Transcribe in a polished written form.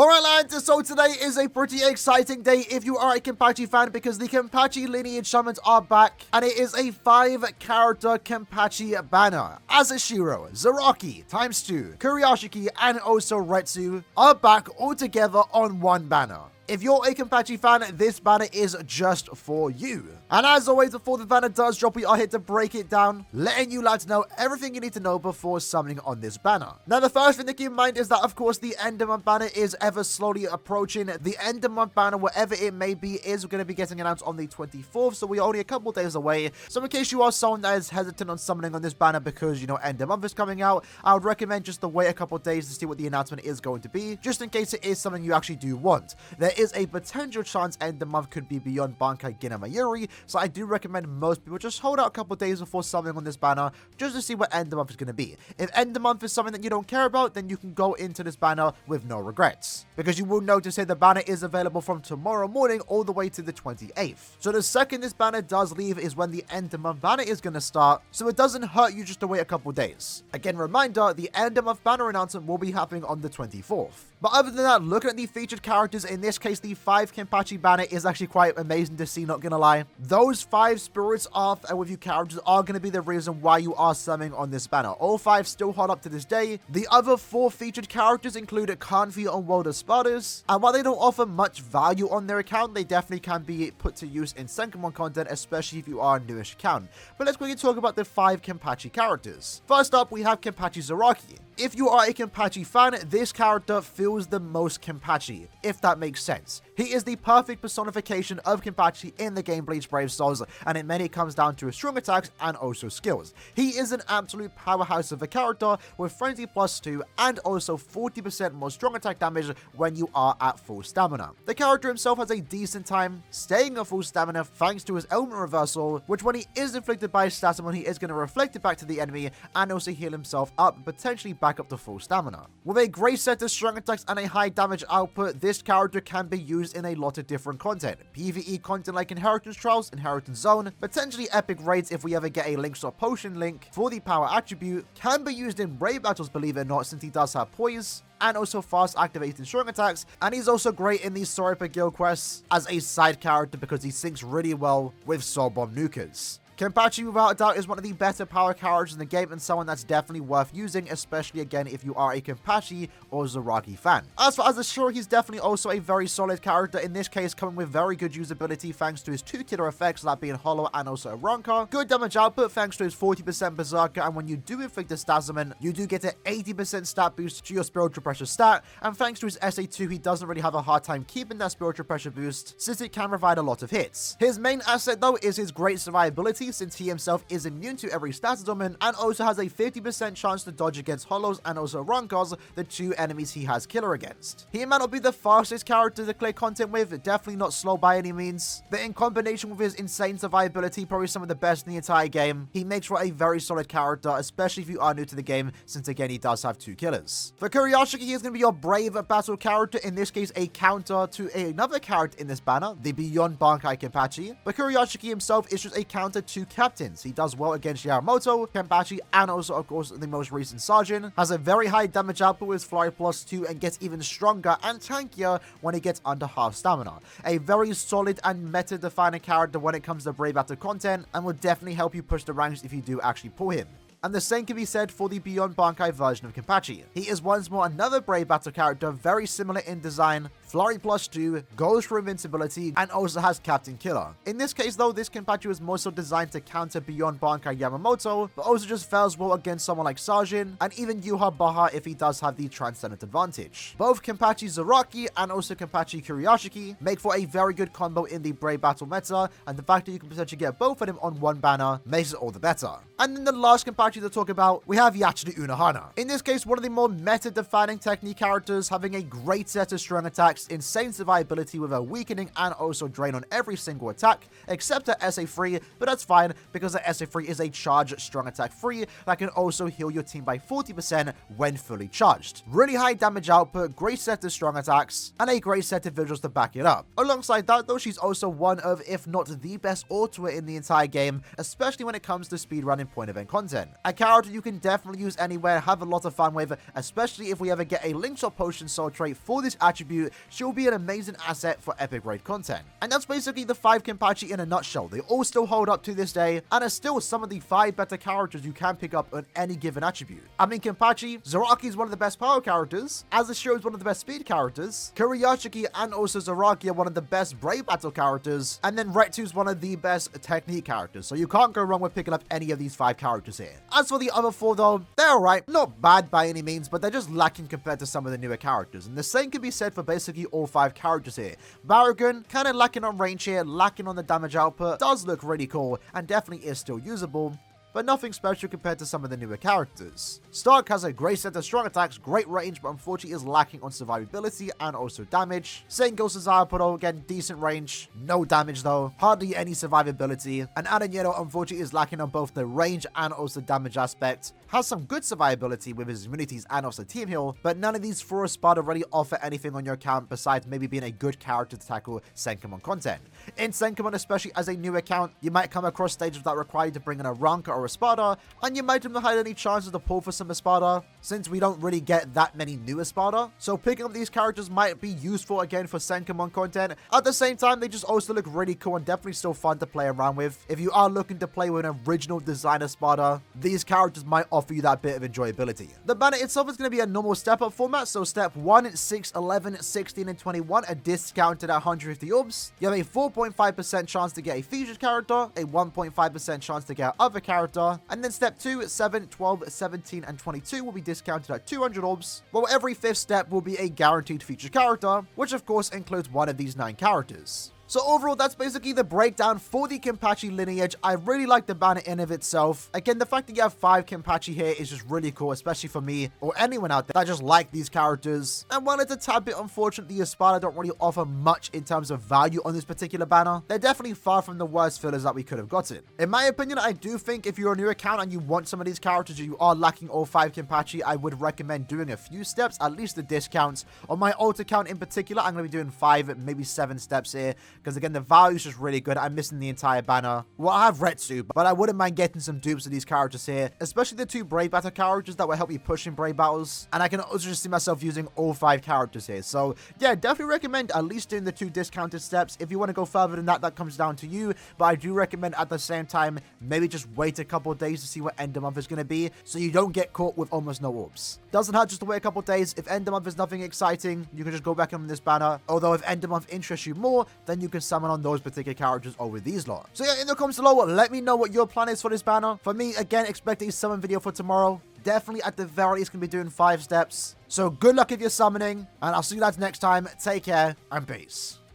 Alright lads, so today is a pretty exciting day if you are a KENPACHI fan because the KENPACHI lineage summons are back and it is a 5-character KENPACHI banner. Asashiro, Zaraki, ×2, Kuriyashiki, and also Retsu are back all together on one banner. If you're a KENPACHI fan, this banner is just for you. And as always, before the banner does drop, we are here to break it down, letting you lads know everything you need to know before summoning on this banner. Now, the first thing to keep in mind is that, of course, the end of month banner is ever slowly approaching. The end of month banner, whatever it may be, is going to be getting announced on the 24th, so we're only a couple days away. So in case you are someone that is hesitant on summoning on this banner because, you know, end of month is coming out, I would recommend just to wait a couple days to see what the announcement is going to be, just in case it is something you actually do want. There is a potential chance end of month could be beyond Bankai Ginama, so I do recommend most people just hold out a couple days before summoning on this banner just to see what end of month is going to be. If end of month is something that you don't care about, then you can go into this banner with no regrets, because you will notice that the banner is available from tomorrow morning all the way to the 28th. So the second this banner does leave is when the end of month banner is going to start, so it doesn't hurt you just to wait a couple days. Again, reminder, the end of month banner announcement will be happening on the 24th. But other than that, looking at the featured characters, in this case, the 5 KENPACHI banner is actually quite amazing to see, not gonna lie. Those 5 Spirits Off and with you characters are gonna be the reason why you are summoning on this banner. All 5 still hold up to this day. The other 4 featured characters include Kanfi and World of Spartans, and while they don't offer much value on their account, they definitely can be put to use in Senkamon content, especially if you are a newish account. But let's quickly talk about the 5 KENPACHI characters. First up, we have KENPACHI Zaraki. If you are a KENPACHI fan, this character feels the most KENPACHI, if that makes sense. He is the perfect personification of KENPACHI in the game Bleach Brave Souls, and it mainly comes down to his strong attacks and also skills. He is an absolute powerhouse of a character with Frenzy +2 and also 40% more strong attack damage when you are at full stamina. The character himself has a decent time staying at full stamina thanks to his element reversal, which when he is inflicted by his stamina, he is going to reflect it back to the enemy and also heal himself up and potentially back up to full stamina. With a great set of strong attacks and a high damage output, this character can be used in a lot of different content. PvE content like Inheritance Trials, Inheritance Zone, potentially epic raids if we ever get a Link or Potion link for the power attribute, can be used in raid battles, believe it or not, since he does have poise, and also fast activating strong attacks, and he's also great in these Soripa guild quests as a side character because he syncs really well with Soul Bomb Nukers. KENPACHI, without a doubt, is one of the better power characters in the game and someone that's definitely worth using, especially again if you are a KENPACHI or Zaraki fan. As for Asashiro, he's definitely also a very solid character, in this case coming with very good usability thanks to his 2 killer effects, that being Hollow and also Aranka. Good damage output thanks to his 40% Berserker, and when you do inflict a Stasman, you do get an 80% stat boost to your Spiritual Pressure stat, and thanks to his SA2, he doesn't really have a hard time keeping that Spiritual Pressure boost since it can provide a lot of hits. His main asset though is his great survivability, since he himself is immune to every status element and also has a 50% chance to dodge against Hollows and also Rankas, the 2 enemies he has killer against. He might not be the fastest character to clear content with, definitely not slow by any means, but in combination with his insane survivability, probably some of the best in the entire game, he makes for a very solid character, especially if you are new to the game, since again he does have 2 killers. For Kuriyashiki, he is going to be your brave battle character, in this case a counter to another character in this banner, the Beyond Bankai KENPACHI, but Kuriyashiki himself is just a counter to Captains. He does well against Yamamoto, KENPACHI, and also, of course, the most recent Sajin. Has a very high damage output with Flurry +2 and gets even stronger and tankier when he gets under half stamina. A very solid and meta-defining character when it comes to Brave Battle content, and will definitely help you push the ranks if you do actually pull him. And the same can be said for the Beyond Bankai version of KENPACHI. He is once more another Brave Battle character, very similar in design, Flurry +2, goes for invincibility, and also has Captain Killer. In this case though, this KENPACHI was more so designed to counter Beyond Bankai Yamamoto, but also just fares well against someone like Sajin, and even Yuha Baha if he does have the Transcendent advantage. Both KENPACHI Zaraki and also KENPACHI Kuriyashiki make for a very good combo in the Brave Battle meta, and the fact that you can potentially get both of them on one banner makes it all the better. And then the last KENPACHI to talk about, we have Yachida Unohana. In this case, one of the more meta-defining technique characters, having a great set of strong attacks, insane survivability with a weakening and also drain on every single attack, except at SA3, but that's fine because the SA3 is a charged strong attack free that can also heal your team by 40% when fully charged. Really high damage output, great set of strong attacks, and a great set of visuals to back it up. Alongside that though, she's also one of, if not the best autoer in the entire game, especially when it comes to speedrunning point event content. A character you can definitely use anywhere, have a lot of fun with, especially if we ever get a Link Shot Potion Soul trait for this attribute. She'll be an amazing asset for epic raid content. And that's basically the 5 Kenpachi in a nutshell. They all still hold up to this day, and are still some of the 5 better characters you can pick up on any given attribute. I mean, Kenpachi, Zaraki is one of the best power characters, Azashiro is one of the best speed characters, Kuriyashiki and also Zaraki are one of the best Brave Battle characters, and then Retsu is one of the best technique characters, so you can't go wrong with picking up any of these 5 characters here. As for the other 4 though, they're alright, not bad by any means, but they're just lacking compared to some of the newer characters, and the same can be said for basically all 5 characters here. Barugan, kind of lacking on range here, lacking on the damage output, does look really cool, and definitely is still usable, but nothing special compared to some of the newer characters. Stark has a great set of strong attacks, great range, but unfortunately is lacking on survivability and also damage. Same goes to Zayapuro, again, decent range, no damage though, hardly any survivability. And Aaroniero unfortunately is lacking on both the range and also damage aspect. Has some good survivability with his immunities and also team heal, but none of these for a Spada really offer anything on your account besides maybe being a good character to tackle Senkamon content. In Senkamon, especially as a new account, you might come across stages that require you to bring in a Ranka or a Espada, and you might not have any chances to pull for some Espada, since we don't really get that many new Espada. So picking up these characters might be useful again for Senkamon content. At the same time, they just also look really cool and definitely still fun to play around with. If you are looking to play with an original design Espada, these characters might offer you that bit of enjoyability. The banner itself is going to be a normal step-up format, so step 1, 6, 11, 16, and 21 are discounted at 150 orbs. You have a 4.5% chance to get a featured character, a 1.5% chance to get other character, and then step 2, 7, 12, 17, and 22 will be discounted at 200 orbs, while every 5th step will be a guaranteed featured character, which of course includes one of these 9 characters. So overall, that's basically the breakdown for the Kenpachi lineage. I really like the banner in of itself. Again, the fact that you have 5 Kenpachi here is just really cool, especially for me or anyone out there that just like these characters. And while it's a tad bit unfortunate, the Espada don't really offer much in terms of value on this particular banner, they're definitely far from the worst fillers that we could have gotten. In my opinion, I do think if you're a new account and you want some of these characters, you are lacking all 5 Kenpachi, I would recommend doing a few steps, at least the discounts. On my alt account in particular, I'm going to be doing 5, maybe 7 steps here, because again, the value is just really good. I'm missing the entire banner. Well, I have Retsu, but I wouldn't mind getting some dupes of these characters here, especially the 2 Brave Battle characters that will help you push in Brave Battles. And I can also just see myself using all 5 characters here. So yeah, definitely recommend at least doing the 2 discounted steps. If you want to go further than that, that comes down to you. But I do recommend at the same time, maybe just wait a couple of days to see what end of month is going to be, so you don't get caught with almost no orbs. Doesn't hurt just to wait a couple of days. If end of month is nothing exciting, you can just go back on this banner. Although if end of month interests you more, then you can summon on those particular characters over these lot. So yeah, in the comments below, let me know what your plan is for this banner. For me, again, expect a summon video for tomorrow. Definitely at the very least going to be doing 5 steps. So good luck if you're summoning, and I'll see you guys next time. Take care and peace.